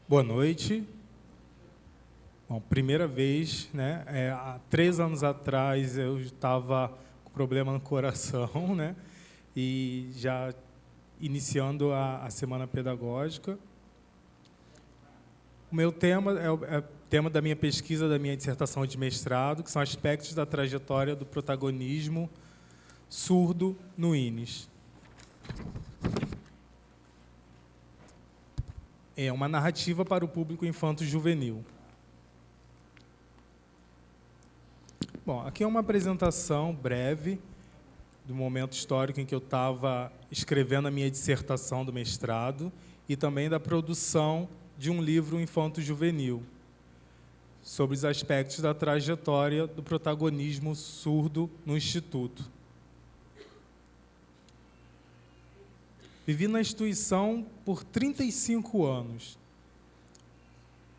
Boa noite. Bom, primeira vez, né? Há 3 anos atrás eu estava com problema no coração, né? E já iniciando a semana pedagógica. O meu tema é o tema da minha pesquisa, da minha dissertação de mestrado, que são aspectos da trajetória do protagonismo surdo no INES. É uma narrativa para o público infanto-juvenil. Bom, aqui é uma apresentação breve do momento histórico em que eu estava escrevendo a minha dissertação do mestrado e também da produção de um livro infanto-juvenil sobre os aspectos da trajetória do protagonismo surdo no Instituto. Vivi na instituição por 35 anos.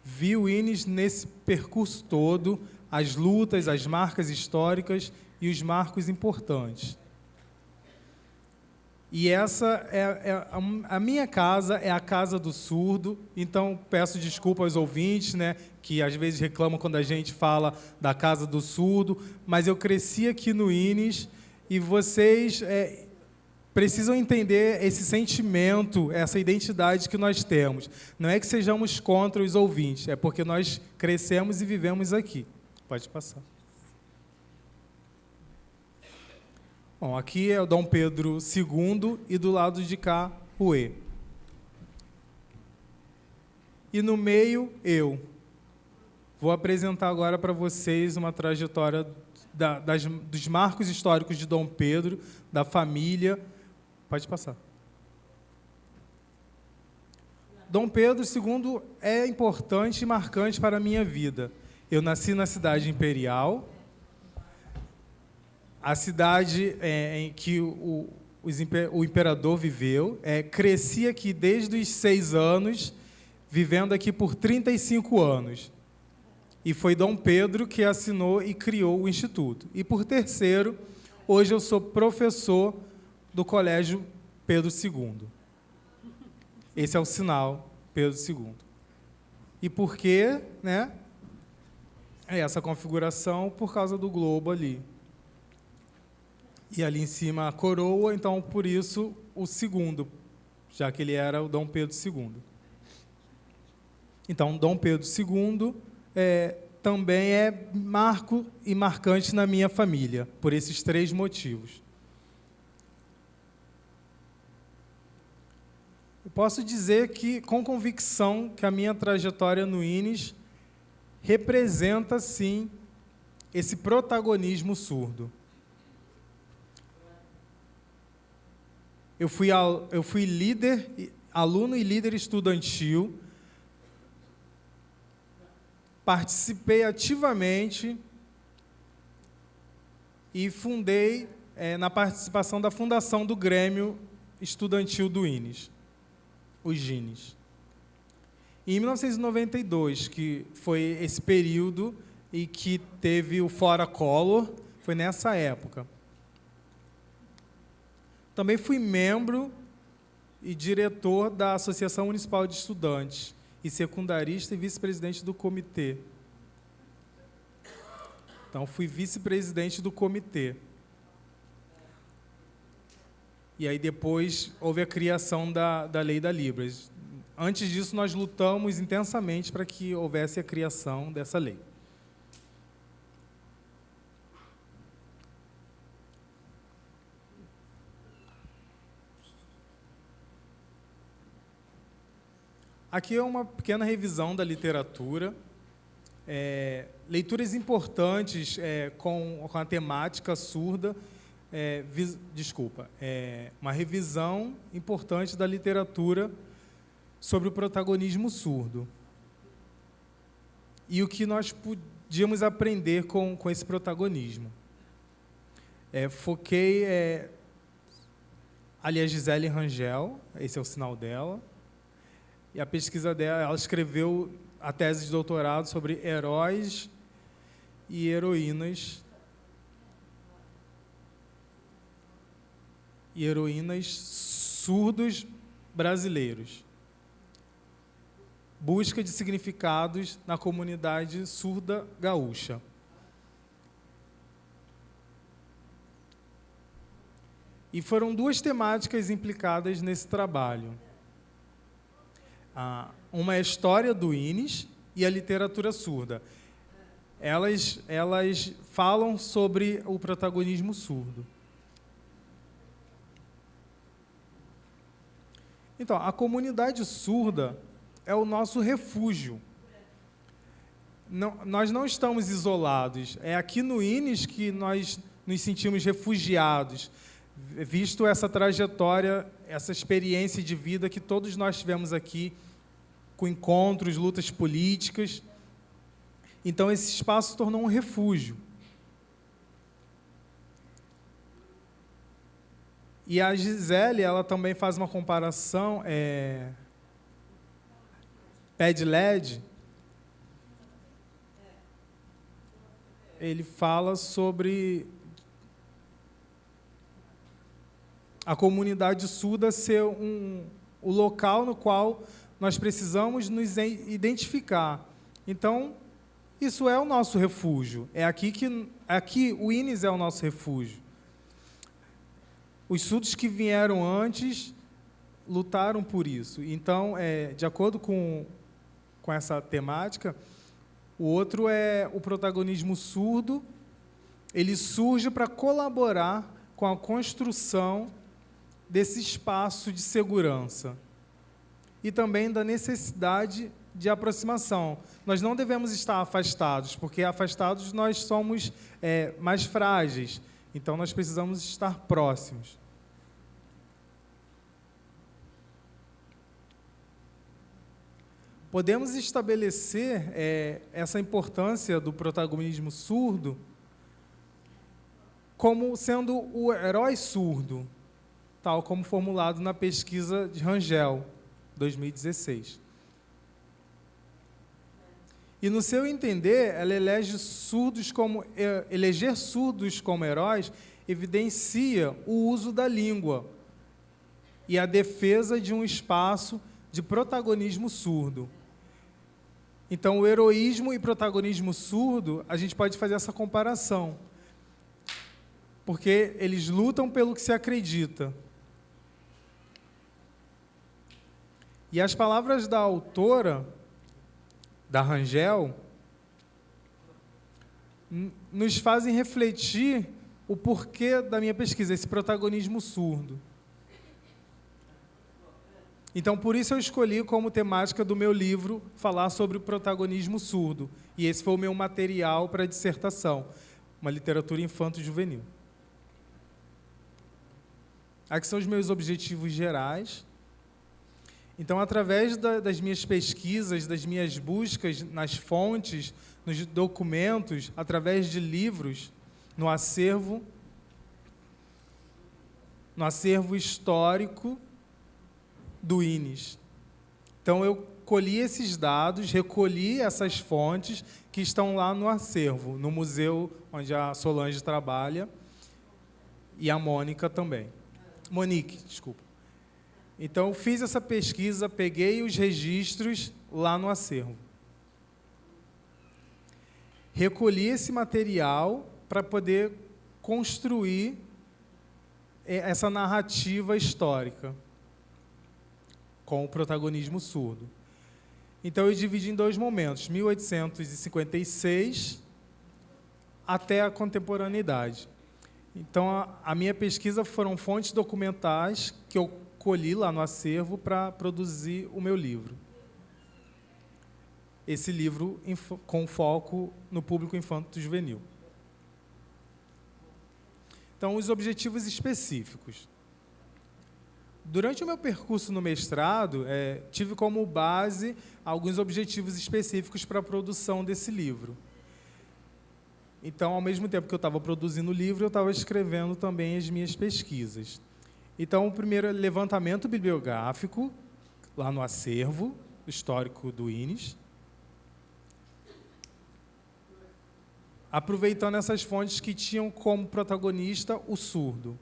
Vi o INES nesse percurso todo, as lutas, as marcas históricas e os marcos importantes. E essa a minha casa, é a casa do surdo, então peço desculpa aos ouvintes, né, que às vezes reclamam quando a gente fala da casa do surdo, mas eu cresci aqui no INES e vocês precisam entender esse sentimento, essa identidade que nós temos. Não é que sejamos contra os ouvintes, é porque nós crescemos e vivemos aqui. Pode passar. Bom, aqui é o Dom Pedro II e do lado de cá, o E. E no meio, eu. Vou apresentar agora para vocês uma trajetória dos marcos históricos de Dom Pedro, da família. Pode passar. Dom Pedro II é importante e marcante para a minha vida. Eu nasci na cidade imperial, a cidade em que o imperador viveu. Cresci aqui desde os 6 anos, vivendo aqui por 35 anos. E foi Dom Pedro que assinou e criou o Instituto. E, por terceiro, hoje eu sou professor do Colégio Pedro II. Esse é o sinal Pedro II. E por quê, né? Essa configuração por causa do globo ali. E ali em cima a coroa, então por isso o segundo, já que ele era o Dom Pedro II. Então, Dom Pedro II também é marco e marcante na minha família, por esses 3 motivos. Eu posso dizer que, com convicção, que a minha trajetória no INES representa, sim, esse protagonismo surdo. Eu fui líder, aluno e líder estudantil, participei ativamente e fundei, na participação da fundação do Grêmio Estudantil do INES, os GINES. E em 1992, que foi esse período em que teve o Fora Collor, foi nessa época. Também fui membro e diretor da Associação Municipal de Estudantes, e secundarista e vice-presidente do comitê. Então, fui vice-presidente do comitê. E aí, depois, houve a criação da Lei da Libras. Antes disso, nós lutamos intensamente para que houvesse a criação dessa lei. Aqui é uma pequena revisão da literatura. Leituras importantes com a temática surda. Uma revisão importante da literatura sobre o protagonismo surdo. E o que nós podíamos aprender com esse protagonismo. Foquei ali a Gisele Rangel, esse é o sinal dela. E a pesquisa dela, ela escreveu a tese de doutorado sobre heróis e heroínas surdos brasileiros. Busca de significados na comunidade surda gaúcha. E foram duas temáticas implicadas nesse trabalho. Uma é a história do INES e a literatura surda. Elas falam sobre o protagonismo surdo. Então, a comunidade surda é o nosso refúgio. Nós não estamos isolados. É aqui no INES que nós nos sentimos refugiados, visto essa trajetória, essa experiência de vida que todos nós tivemos aqui, com encontros, lutas políticas. Então, esse espaço se tornou um refúgio. E a Gisele, ela também faz uma comparação, pé de LED, ele fala sobre a comunidade surda ser o local no qual nós precisamos nos identificar. Então, isso é o nosso refúgio. Aqui o INES é o nosso refúgio. Os surdos que vieram antes lutaram por isso. Então, de acordo com essa temática, o outro é o protagonismo surdo. Ele surge para colaborar com a construção desse espaço de segurança e também da necessidade de aproximação. Nós não devemos estar afastados, porque afastados nós somos mais frágeis. Então, nós precisamos estar próximos. Podemos estabelecer essa importância do protagonismo surdo como sendo o herói surdo, tal como formulado na pesquisa de Rangel, 2016. E, no seu entender, ela eleger surdos como heróis evidencia o uso da língua e a defesa de um espaço de protagonismo surdo. Então, o heroísmo e protagonismo surdo, a gente pode fazer essa comparação, porque eles lutam pelo que se acredita. E as palavras da autora, da Rangel, nos fazem refletir o porquê da minha pesquisa, esse protagonismo surdo. Então, por isso eu escolhi como temática do meu livro falar sobre o protagonismo surdo. E esse foi o meu material para a dissertação, uma literatura infanto-juvenil. Aqui são os meus objetivos gerais. Então, através das minhas pesquisas, das minhas buscas nas fontes, nos documentos, através de livros, no acervo histórico do INES. Então, eu colhi esses dados, recolhi essas fontes que estão lá no acervo, no museu onde a Solange trabalha e a Mônica também. Monique, desculpa. Então, eu fiz essa pesquisa, peguei os registros lá no acervo. Recolhi esse material para poder construir essa narrativa histórica com o protagonismo surdo. Então, eu dividi em dois momentos, 1856 até a contemporaneidade. Então, a minha pesquisa foram fontes documentais que eu colhi lá no acervo para produzir o meu livro. Esse livro com foco no público infanto-juvenil. Então, os objetivos específicos. Durante o meu percurso no mestrado, tive como base alguns objetivos específicos para a produção desse livro. Então, ao mesmo tempo que eu estava produzindo o livro, eu estava escrevendo também as minhas pesquisas. Então, o primeiro é levantamento bibliográfico, lá no acervo histórico do INES, aproveitando essas fontes que tinham como protagonista o surdo.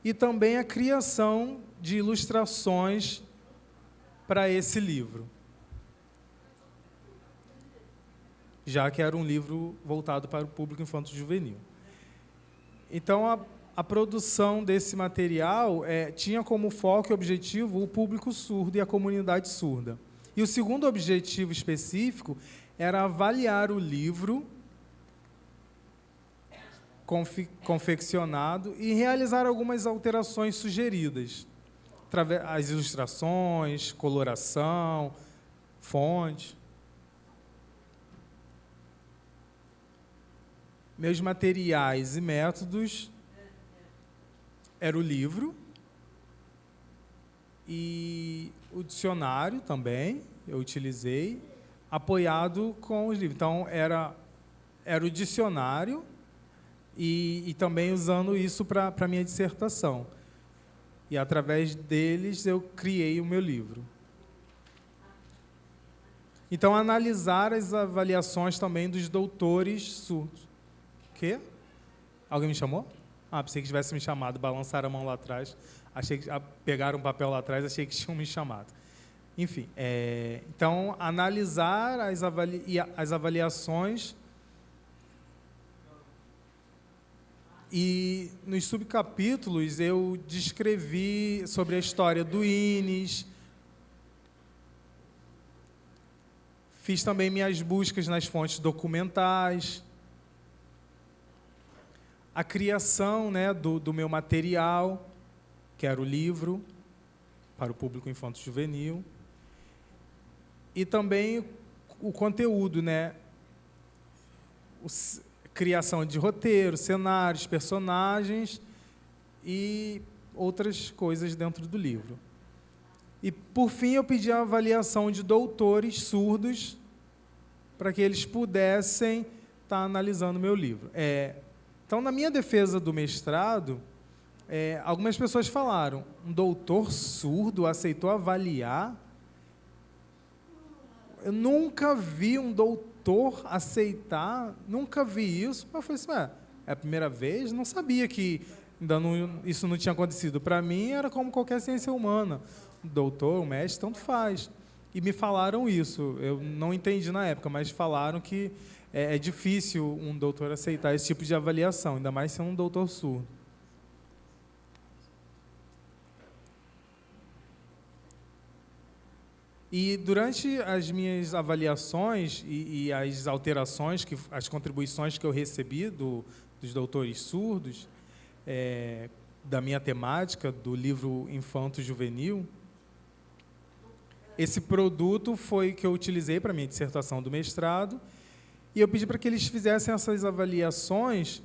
e também a criação de ilustrações para esse livro, já que era um livro voltado para o público infanto-juvenil. Então, a produção desse material tinha como foco e objetivo o público surdo e a comunidade surda. E o segundo objetivo específico era avaliar o livro confeccionado e realizar algumas alterações sugeridas, as ilustrações, coloração, fonte. Meus materiais e métodos era o livro e o dicionário também, eu utilizei, apoiado com os livros. Então, era o dicionário e também usando isso para a minha dissertação. E, através deles, eu criei o meu livro. Então, analisar as avaliações também dos doutores surdos. O quê? Alguém me chamou? Pensei que tivesse me chamado, balançaram a mão lá atrás, achei que pegaram um papel lá atrás, achei que tinham me chamado. Enfim, então, analisar as avaliações e, nos subcapítulos, eu descrevi sobre a história do INES, fiz também minhas buscas nas fontes documentais, a criação, né, do meu material, que era o livro, para o público infanto-juvenil, e também o conteúdo, né, criação de roteiro, cenários, personagens e outras coisas dentro do livro. E, por fim, eu pedi a avaliação de doutores surdos para que eles pudessem estar analisando o meu livro. Então, na minha defesa do mestrado, algumas pessoas falaram, um doutor surdo aceitou avaliar? Eu nunca vi um doutor aceitar, nunca vi isso. Eu falei assim, é a primeira vez? Não sabia que isso não tinha acontecido. Para mim, era como qualquer ciência humana. Um doutor, um mestre, tanto faz. E me falaram isso. Eu não entendi na época, mas falaram que é difícil um doutor aceitar esse tipo de avaliação, ainda mais ser um doutor surdo. E, durante as minhas avaliações e as alterações, as contribuições que eu recebi dos doutores surdos, da minha temática, do livro Infanto-Juvenil, esse produto foi que eu utilizei para a minha dissertação do mestrado, e eu pedi para que eles fizessem essas avaliações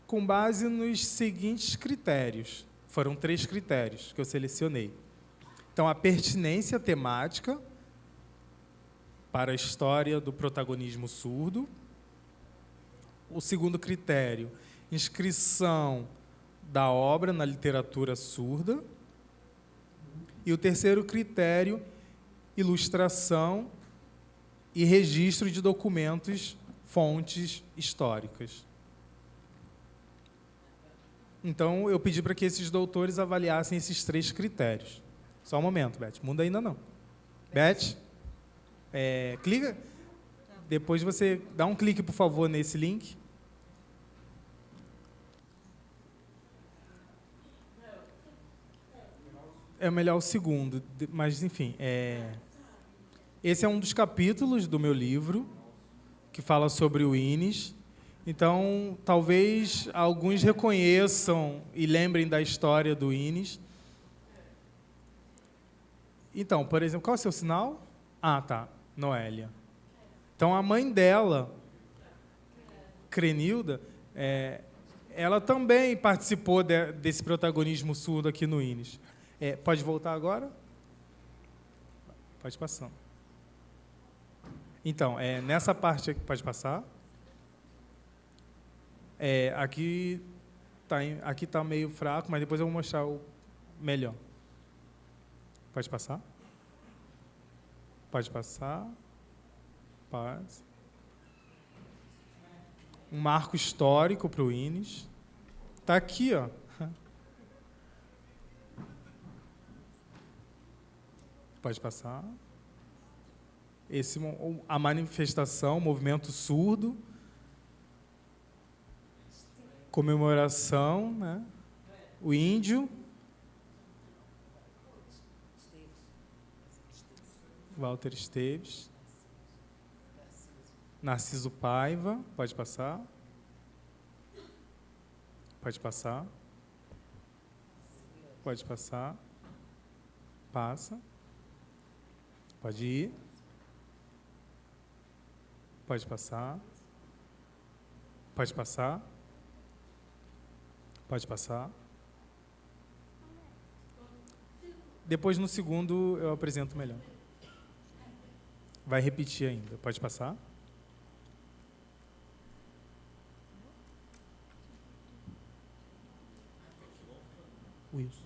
com base nos seguintes critérios. Foram 3 critérios que eu selecionei. Então, a pertinência temática para a história do protagonismo surdo. O segundo critério, inscrição da obra na literatura surda. E o terceiro critério, ilustração e registro de documentos, fontes históricas. Então, eu pedi para que esses doutores avaliassem esses 3 critérios. Só um momento, Beth. Muda ainda não. Beth, clica. Depois você dá um clique, por favor, nesse link. É melhor o segundo, mas, enfim. Esse é um dos capítulos do meu livro, que fala sobre o INES. Então, talvez alguns reconheçam e lembrem da história do INES. Então, por exemplo, qual é o seu sinal? Tá, Noélia. Então, a mãe dela, Crenilda, ela também participou desse protagonismo surdo aqui no INES. Pode voltar agora? Pode passar. Então, nessa parte aqui, pode passar? Aqui está meio fraco, mas depois eu vou mostrar o melhor. Pode passar? Pode passar. Pode. Um marco histórico para o INES. Está aqui, ó. Pode passar. A manifestação, o movimento surdo, comemoração, né? O índio, Walter Esteves, Narciso Paiva, pode passar. Pode passar. Pode passar. Passa. Pode ir. Pode passar. Pode passar. Pode passar. Depois, no segundo, eu apresento melhor. Vai repetir ainda. Pode passar. Wilson.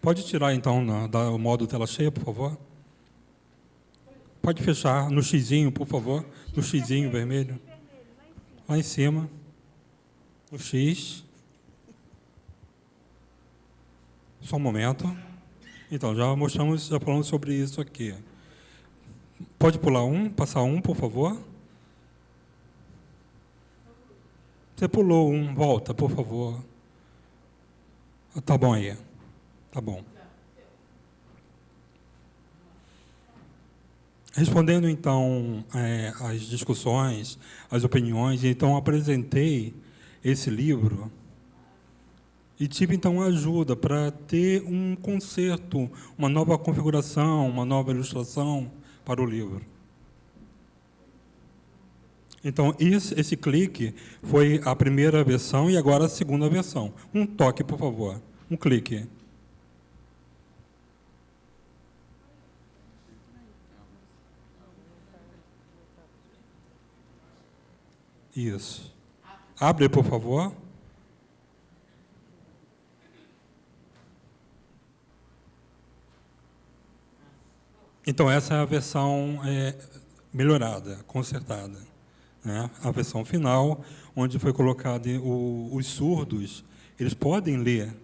Pode tirar, então, o modo tela cheia, por favor? Pode fechar no xizinho, por favor. No xizinho vermelho. Lá em cima. O X. Só um momento. Então, já falamos sobre isso aqui. Pode pular passar por favor. Você pulou volta, por favor. Tá bom aí. Tá bom. Respondendo, então, às discussões, às opiniões, então, apresentei esse livro e tive, então, ajuda para ter um conserto, uma nova configuração, uma nova ilustração para o livro. Então, esse clique foi a primeira versão e agora a segunda versão. Um toque, por favor. Um clique. Isso. Abre, por favor. Então, essa é a versão melhorada, consertada, né? A versão final, onde foi colocado os surdos, eles podem ler,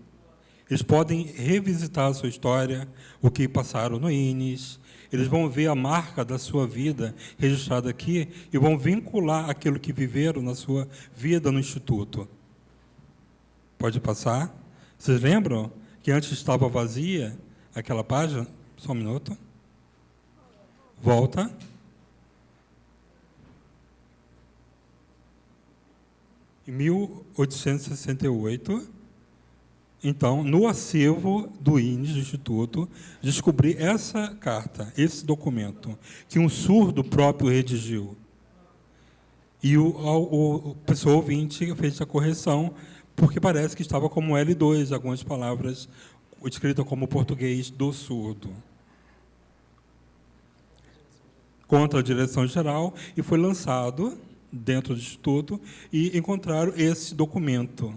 eles podem revisitar a sua história, o que passaram no INES, eles vão ver a marca da sua vida registrada aqui e vão vincular aquilo que viveram na sua vida no Instituto. Pode passar? Vocês lembram que antes estava vazia aquela página? Só um minuto. Volta. Em 1868, então, no acervo do INES, do Instituto, descobri essa carta, esse documento, que um surdo próprio redigiu. E o pessoa ouvinte fez a correção, porque parece que estava como L2, algumas palavras escritas como português do surdo. Contra a direção-geral, e foi lançado dentro do Instituto, e encontraram esse documento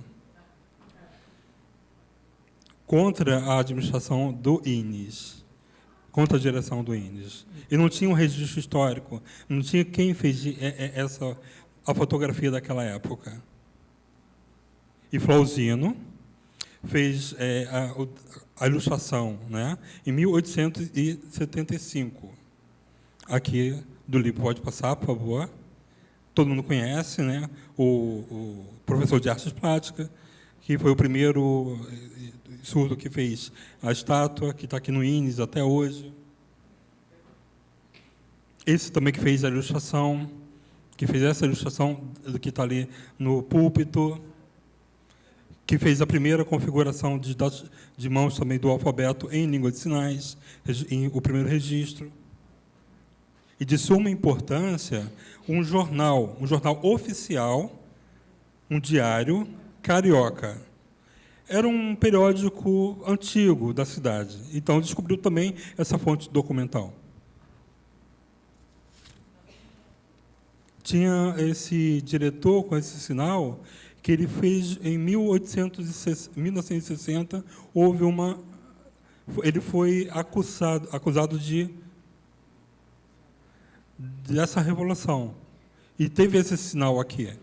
contra a administração do INES, contra a direção do INES. E não tinha um registro histórico, não tinha quem fez a fotografia daquela época. E Flauzino fez a ilustração, né, em 1875. Aqui do livro, pode passar, por favor. Todo mundo conhece, né, o professor de artes plásticas, que foi o primeiro surdo que fez a estátua, que está aqui no INES até hoje. Esse também que fez a ilustração, que fez essa ilustração do que está ali no púlpito, que fez a primeira configuração de mãos também do alfabeto em língua de sinais, o primeiro registro. E de suma importância, um jornal oficial, um diário carioca. Era um periódico antigo da cidade. Então, descobriu também essa fonte documental. Tinha esse diretor com esse sinal que ele fez em 1960, ele foi acusado dessa revolução. E teve esse sinal aqui.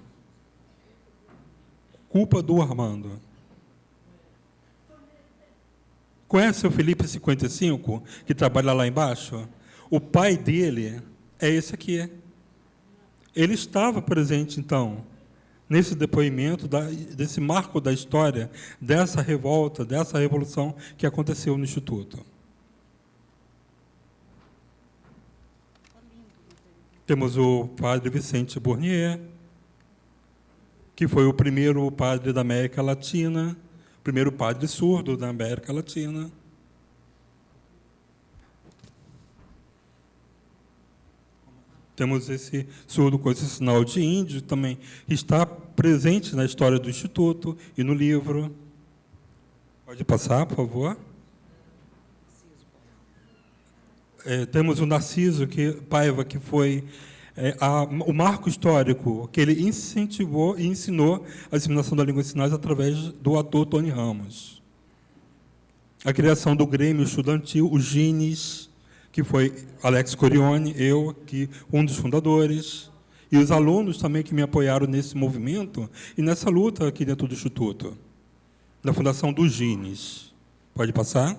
Culpa do Armando. Conhece o Felipe 55, que trabalha lá embaixo? O pai dele é esse aqui. Ele estava presente, então, nesse depoimento, desse marco da história, dessa revolta, dessa revolução que aconteceu no Instituto. Temos o padre Vicente Bournier, que foi o primeiro padre da América Latina, o primeiro padre surdo da América Latina. Temos esse surdo com esse sinal de índio, também está presente na história do Instituto e no livro. Pode passar, por favor. Temos o Narciso Paiva, que foi o marco histórico, que ele incentivou e ensinou a disseminação da língua de sinais através do ator Tony Ramos. A criação do Grêmio Estudantil, o Gines, que foi Alex Corione, um dos fundadores, e os alunos também que me apoiaram nesse movimento e nessa luta aqui dentro do Instituto, da fundação do Gines. Pode passar?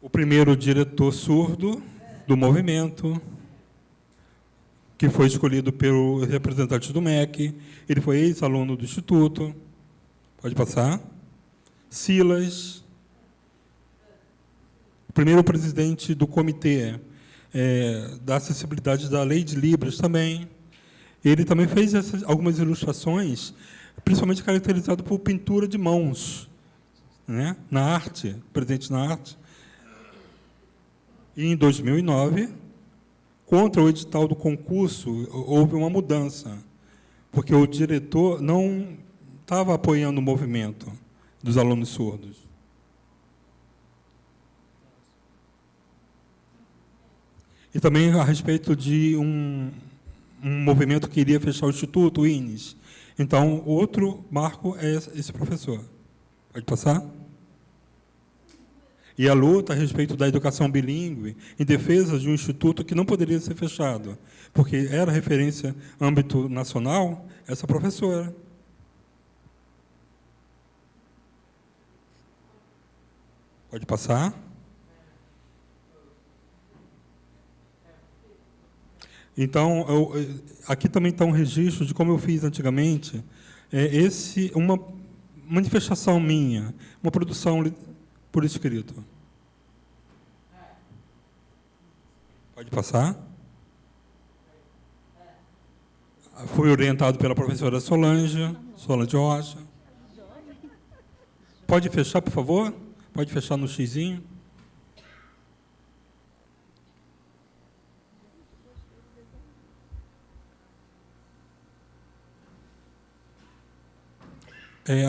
O primeiro diretor surdo do movimento, que foi escolhido pelo representante do MEC, ele foi ex-aluno do Instituto. Pode passar. Silas, o primeiro presidente do Comitê da Acessibilidade da Lei de Libras também. Ele também fez algumas ilustrações, principalmente caracterizado por pintura de mãos, né, na arte, presente na arte. E, em 2009, contra o edital do concurso, houve uma mudança, porque o diretor não estava apoiando o movimento dos alunos surdos. E também a respeito de um movimento que iria fechar o Instituto, o INES. Então, outro marco é esse professor. Pode passar? E a luta a respeito da educação bilíngue, em defesa de um instituto que não poderia ser fechado, porque era referência âmbito nacional, essa professora. Pode passar? Então, aqui também está um registro de como eu fiz antigamente, uma manifestação minha, uma produção por escrito. Pode passar? Fui orientado pela professora Solange Rocha. Pode fechar, por favor? Pode fechar no xizinho.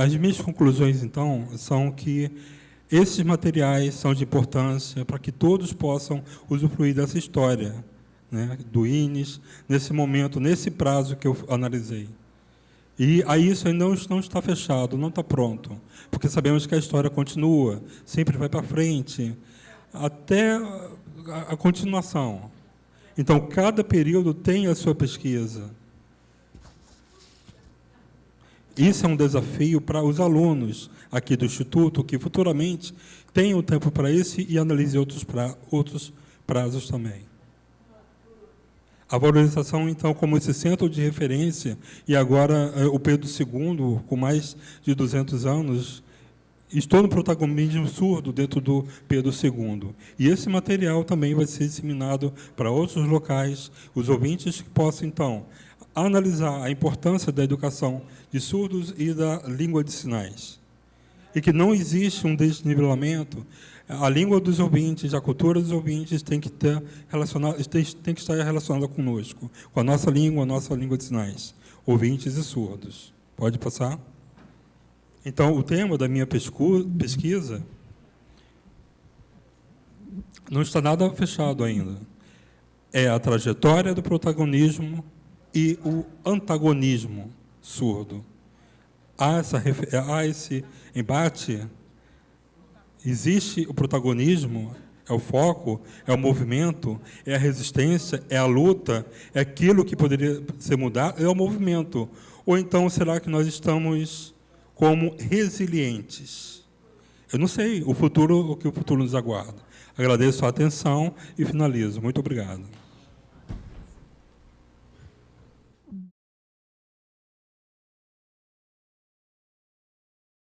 As minhas conclusões, então, são que esses materiais são de importância para que todos possam usufruir dessa história, né, do INES, nesse momento, nesse prazo que eu analisei. E aí isso ainda não está fechado, não está pronto, porque sabemos que a história continua, sempre vai para frente, até a continuação. Então, cada período tem a sua pesquisa. Isso é um desafio para os alunos aqui do Instituto, que futuramente tenham tempo para isso e analise outros prazos também. A valorização, então, como esse centro de referência, e agora o Pedro II, com mais de 200 anos, estou no protagonismo surdo dentro do Pedro II. E esse material também vai ser disseminado para outros locais, os ouvintes que possam, então, analisar a importância da educação de surdos e da língua de sinais. E que não existe um desnivelamento. A língua dos ouvintes, a cultura dos ouvintes tem que estar relacionada conosco, com a nossa língua de sinais, ouvintes e surdos. Pode passar? Então, o tema da minha pesquisa não está nada fechado ainda. É a trajetória do protagonismo e o antagonismo surdo. Há esse embate, existe o protagonismo, é o foco, é o movimento, é a resistência, é a luta, é aquilo que poderia ser mudado, é o movimento. Ou então, será que nós estamos como resilientes? Eu não sei o que o futuro nos aguarda. Agradeço a atenção e finalizo. Muito obrigado.